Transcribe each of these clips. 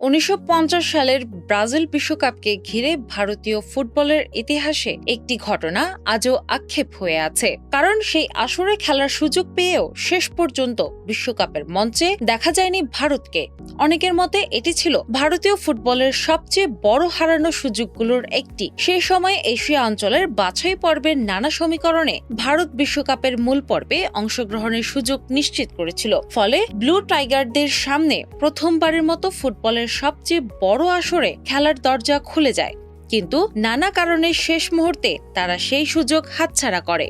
1950 সালের ব্রাজিল বিশ্বকাপকে ঘিরে ভারতীয় ফুটবলের ইতিহাসে একটি ঘটনা আজও আক্ষেপ হয়ে আছে। কারণ সেই আসরে খেলার সুযোগ পেয়েও শেষ পর্যন্ত বিশ্বকাপের মঞ্চে দেখা যায়নি ভারতকে। অনেকের মতে এটি ছিল ভারতীয় ফুটবলের সবচেয়ে বড় হারানো সুযোগগুলোর একটি। সেই সময় এশিয়া অঞ্চলের বাছাই পর্বের নানা সমীকরণে ভারত বিশ্বকাপের মূল পর্বে অংশগ্রহণের সুযোগ নিশ্চিত করেছিল। ফলে ব্লু টাইগারদের সামনে প্রথমবারের মতো ফুটবলের সবচেয়ে বড় আসরে খেলার দরজা খুলে যায়। কিন্তু নানা কারণে শেষ মুহূর্তে তারা সেই সুযোগ হাতছাড়া করে।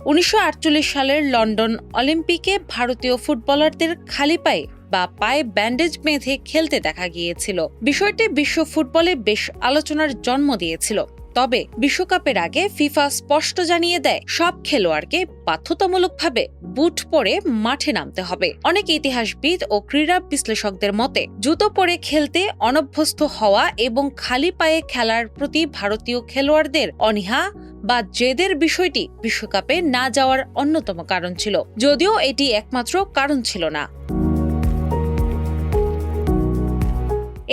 1948 সালের লন্ডন অলিম্পিকে ভারতীয় ফুটবলারদের খালি পায়ে বা পায়ে ব্যান্ডেজ বেঁধে খেলতে দেখা গিয়েছিল। বিষয়টি বিশ্ব ফুটবলে বেশ আলোচনার জন্ম দিয়েছিল। তবে বিশ্বকাপের আগে ফিফা স্পষ্ট জানিয়ে দেয়, সব খেলোয়াড়কে বাধ্যতামূলকভাবে বুট পরে মাঠে নামতে হবে। অনেক ইতিহাসবিদ ও ক্রীড়া বিশ্লেষকদের মতে জুতো পরে খেলতে অনভ্যস্ত হওয়া এবং খালি পায়ে খেলার প্রতি ভারতীয় খেলোয়াড়দের অনীহা বা জেদের বিষয়টি বিশ্বকাপে না যাওয়ার অন্যতম কারণ ছিল, যদিও এটি একমাত্র কারণ ছিল না।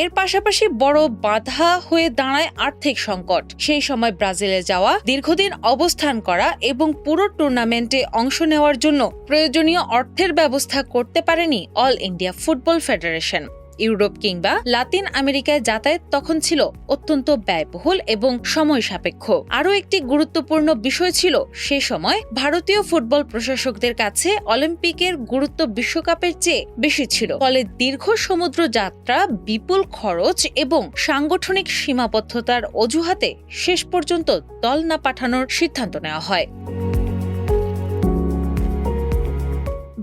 এর পাশাপাশি বড় বাধা হয়ে দাঁড়ায় আর্থিক সংকট। সেই সময় ব্রাজিলে যাওয়া, দীর্ঘদিন অবস্থান করা এবং পুরো টুর্নামেন্টে অংশ নেওয়ার জন্য প্রয়োজনীয় অর্থের ব্যবস্থা করতে পারেনি all India football federation. Europe কিংবা লাতিন আমেরিকায় যাতায়াত তখন ছিল অত্যন্ত ব্যয়বহুল এবং সময় সাপেক্ষ। আরও একটি গুরুত্বপূর্ণ বিষয় ছিল, সে সময় ভারতীয় ফুটবল প্রশাসকদের কাছে অলিম্পিকের গুরুত্ব বিশ্বকাপের চেয়ে বেশি ছিল। ফলে দীর্ঘ সমুদ্র যাত্রা, বিপুল খরচ এবং সাংগঠনিক সীমাবদ্ধতার অজুহাতে শেষ পর্যন্ত দল না পাঠানোর সিদ্ধান্ত নেওয়া হয়।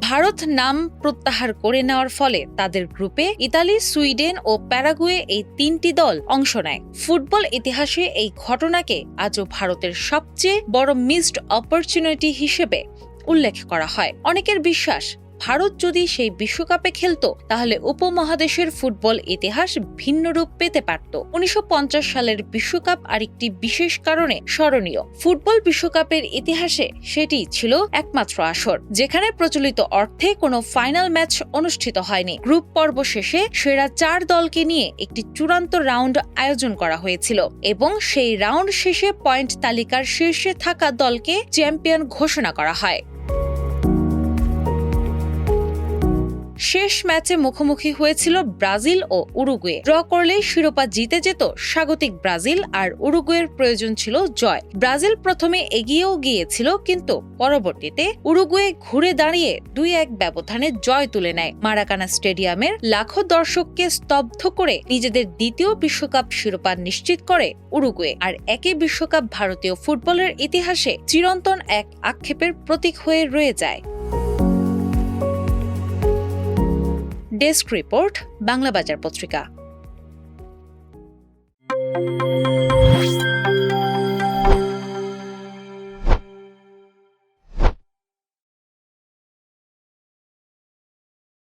ভারত নাম প্রত্যাহার করে নেওয়ার ফলে তাদের গ্রুপে ইতালি, সুইডেন ও প্যারাগুয়ে এই তিনটি দল অংশ নেয়। ফুটবল ইতিহাসে এই ঘটনাকে আজও ভারতের সবচেয়ে বড় মিসড অপরচুনিটি হিসেবে উল্লেখ করা হয়। অনেকের বিশ্বাস, ভারত যদি সেই বিশ্বকাপে খেলত তাহলে উপমহাদেশের ফুটবল ইতিহাস ভিন্ন রূপ পেতে পারত। 1950 সালের বিশ্বকাপ আরেকটি বিশেষ কারণে স্মরণীয়। ফুটবল বিশ্বকাপের ইতিহাসে সেটি ছিল একমাত্র আসর যেখানে প্রচলিত অর্থে কোনো ফাইনাল ম্যাচ অনুষ্ঠিত হয়নি। গ্রুপ পর্ব শেষে সেরা 4 দলকে নিয়ে একটি চূড়ান্ত রাউন্ড আয়োজন করা হয়েছিল এবং সেই রাউন্ড শেষে পয়েন্ট তালিকার শীর্ষে থাকা দলকে চ্যাম্পিয়ন ঘোষণা করা হয়। শেষ ম্যাচে মুখোমুখি হয়েছিল ব্রাজিল ও উরুগুয়ে। ড্র করলে শিরোপা জিতে যেত স্বাগতিক ব্রাজিল, আর উরুগুয়ের প্রয়োজন ছিল জয়। ব্রাজিল প্রথমে এগিয়েও গিয়েছিল, কিন্তু পরবর্তীতে উরুগুয়ে ঘুরে দাঁড়িয়ে 2-1 ব্যবধানে জয় তুলে নেয়। মারাকানা স্টেডিয়ামের লাখো দর্শককে স্তব্ধ করে নিজেদের দ্বিতীয় বিশ্বকাপ শিরোপা নিশ্চিত করে উরুগুয়ে। আর একই বিশ্বকাপ ভারতীয় ফুটবলের ইতিহাসে চিরন্তন এক আক্ষেপের প্রতীক হয়ে রয়ে যায়। ডেস্ক রিপোর্ট, বাংলা বাজার পত্রিকা।